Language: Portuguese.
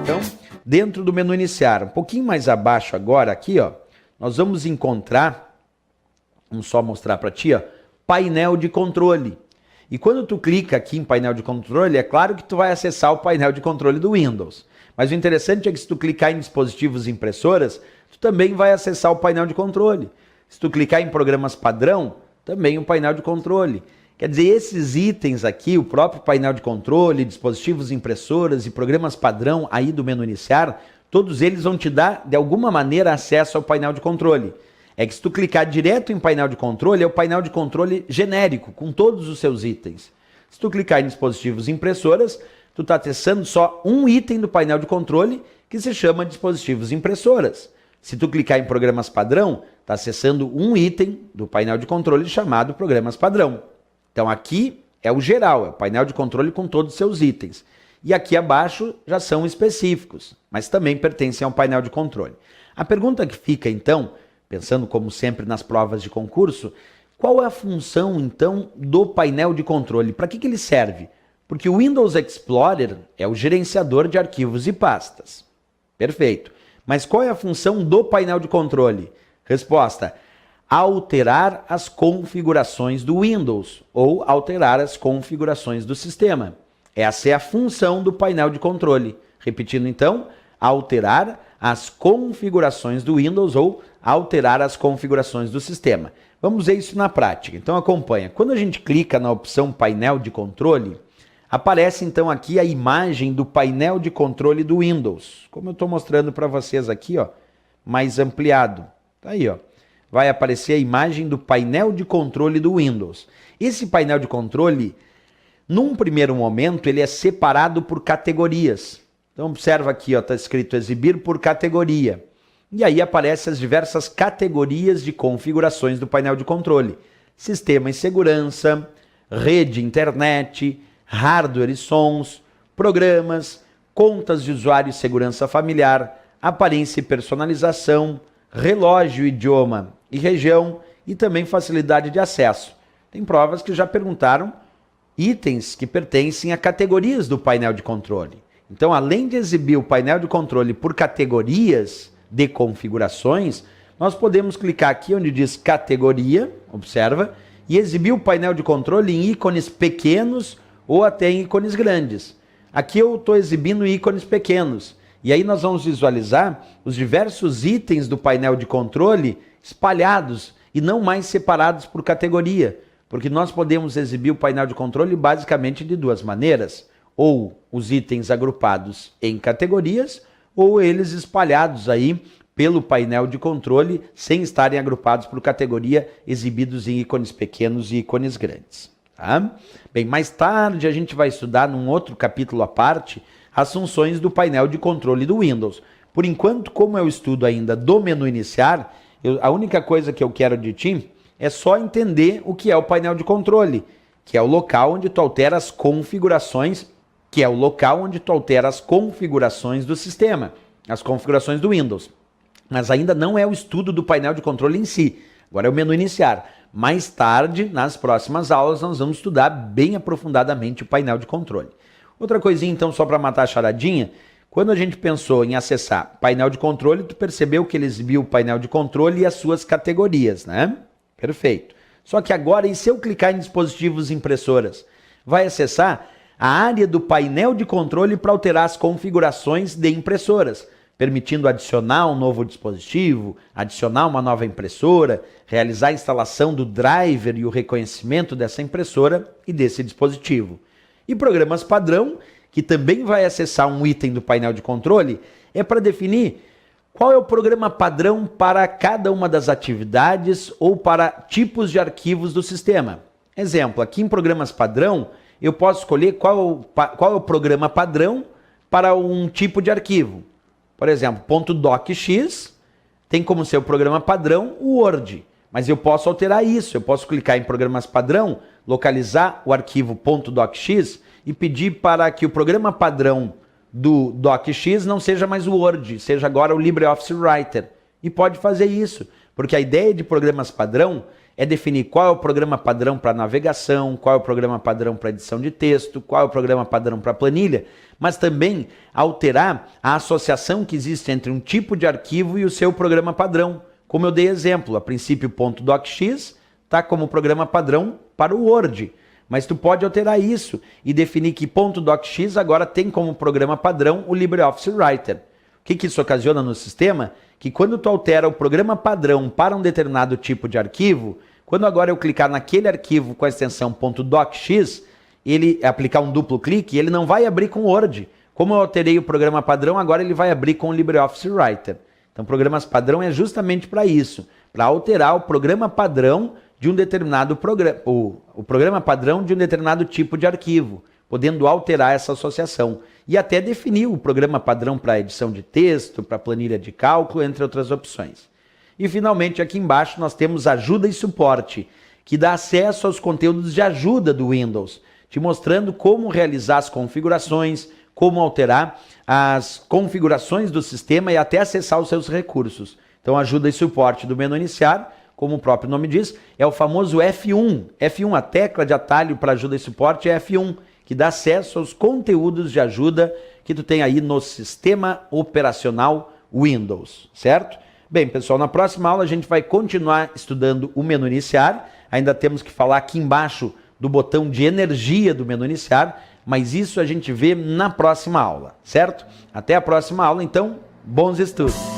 Então, dentro do menu iniciar, um pouquinho mais abaixo agora, aqui, ó, nós vamos encontrar, vamos só mostrar para ti, ó, painel de controle. E quando tu clica aqui em painel de controle, é claro que tu vai acessar o painel de controle do Windows. Mas o interessante é que se tu clicar em dispositivos e impressoras, tu também vai acessar o painel de controle. Se tu clicar em programas padrão, também o painel de controle. Quer dizer, esses itens aqui, o próprio painel de controle, dispositivos, impressoras e programas padrão aí do menu iniciar, todos eles vão te dar, de alguma maneira, acesso ao painel de controle. É que se tu clicar direto em painel de controle, é o painel de controle genérico, com todos os seus itens. Se tu clicar em dispositivos e impressoras, tu está acessando só um item do painel de controle, que se chama dispositivos e impressoras. Se tu clicar em programas padrão, está acessando um item do painel de controle chamado programas padrão. Então aqui é o geral, é o painel de controle com todos os seus itens. E aqui abaixo já são específicos, mas também pertencem ao painel de controle. A pergunta que fica então, pensando como sempre nas provas de concurso, qual é a função então do painel de controle? Para que ele serve? Porque o Windows Explorer é o gerenciador de arquivos e pastas. Perfeito. Mas qual é a função do painel de controle? Resposta: alterar as configurações do Windows ou alterar as configurações do sistema. Essa é a função do painel de controle. Repetindo então, alterar as configurações do Windows ou alterar as configurações do sistema. Vamos ver isso na prática. Então acompanha. Quando a gente clica na opção painel de controle, aparece então aqui a imagem do painel de controle do Windows. Como eu estou mostrando para vocês aqui, ó, mais ampliado. Tá aí, ó. Vai aparecer a imagem do painel de controle do Windows. Esse painel de controle, num primeiro momento, ele é separado por categorias. Então observa aqui, ó, está escrito exibir por categoria. E aí aparecem as diversas categorias de configurações do painel de controle. Sistema e segurança, rede e internet, hardware e sons, programas, contas de usuário e segurança familiar, aparência e personalização, relógio, idioma e região e também facilidade de acesso. Tem provas que já perguntaram itens que pertencem a categorias do painel de controle. Então, além de exibir o painel de controle por categorias de configurações, nós podemos clicar aqui onde diz categoria, observa, e exibir o painel de controle em ícones pequenos ou até em ícones grandes. Aqui eu estou exibindo ícones pequenos. E aí nós vamos visualizar os diversos itens do painel de controle espalhados e não mais separados por categoria. Porque nós podemos exibir o painel de controle basicamente de duas maneiras. Ou os itens agrupados em categorias, ou eles espalhados aí pelo painel de controle sem estarem agrupados por categoria, exibidos em ícones pequenos e ícones grandes. Tá? Bem, mais tarde a gente vai estudar num outro capítulo à parte as funções do painel de controle do Windows. Por enquanto, como eu estudo ainda do menu iniciar, a única coisa que eu quero de ti é só entender o que é o painel de controle, que é o local onde tu altera as configurações, do sistema, as configurações do Windows. Mas ainda não é o estudo do painel de controle em si. Agora é o menu iniciar. Mais tarde, nas próximas aulas, nós vamos estudar bem aprofundadamente o painel de controle. Outra coisinha, então, só para matar a charadinha, quando a gente pensou em acessar painel de controle, tu percebeu que ele exibiu o painel de controle e as suas categorias, né? Perfeito. Só que agora, e se eu clicar em dispositivos e impressoras? Vai acessar a área do painel de controle para alterar as configurações de impressoras, permitindo adicionar um novo dispositivo, adicionar uma nova impressora, realizar a instalação do driver e o reconhecimento dessa impressora e desse dispositivo. E programas padrão, que também vai acessar um item do painel de controle, é para definir qual é o programa padrão para cada uma das atividades ou para tipos de arquivos do sistema. Exemplo, aqui em programas padrão, eu posso escolher qual é o programa padrão para um tipo de arquivo. Por exemplo, .docx tem como seu programa padrão o Word, mas eu posso alterar isso, eu posso clicar em programas padrão, localizar o arquivo .docx e pedir para que o programa padrão do docx não seja mais o Word, seja agora o LibreOffice Writer. E pode fazer isso, porque a ideia de programas padrão é definir qual é o programa padrão para navegação, qual é o programa padrão para edição de texto, qual é o programa padrão para planilha, mas também alterar a associação que existe entre um tipo de arquivo e o seu programa padrão. Como eu dei exemplo, a princípio .docx está como programa padrão para o Word, mas tu pode alterar isso e definir que .docx agora tem como programa padrão o LibreOffice Writer. O que isso ocasiona no sistema? Que quando tu altera o programa padrão para um determinado tipo de arquivo, quando agora eu clicar naquele arquivo com a extensão .docx, ele aplicar um duplo clique, ele não vai abrir com o Word. Como eu alterei o programa padrão, agora ele vai abrir com o LibreOffice Writer. Então, programas padrão é justamente para isso, para alterar o programa padrão de um determinado programa, o programa padrão de um determinado tipo de arquivo, podendo alterar essa associação. E até definir o programa padrão para edição de texto, para planilha de cálculo, entre outras opções. E finalmente aqui embaixo nós temos ajuda e suporte, que dá acesso aos conteúdos de ajuda do Windows, te mostrando como realizar as configurações, como alterar as configurações do sistema e até acessar os seus recursos. Então ajuda e suporte do menu iniciar, como o próprio nome diz, é o famoso F1. F1, a tecla de atalho para ajuda e suporte é F1, que dá acesso aos conteúdos de ajuda que tu tem aí no sistema operacional Windows, certo? Bem, pessoal, na próxima aula a gente vai continuar estudando o menu iniciar. Ainda temos que falar aqui embaixo do botão de energia do menu iniciar, mas isso a gente vê na próxima aula, certo? Até a próxima aula, então, bons estudos!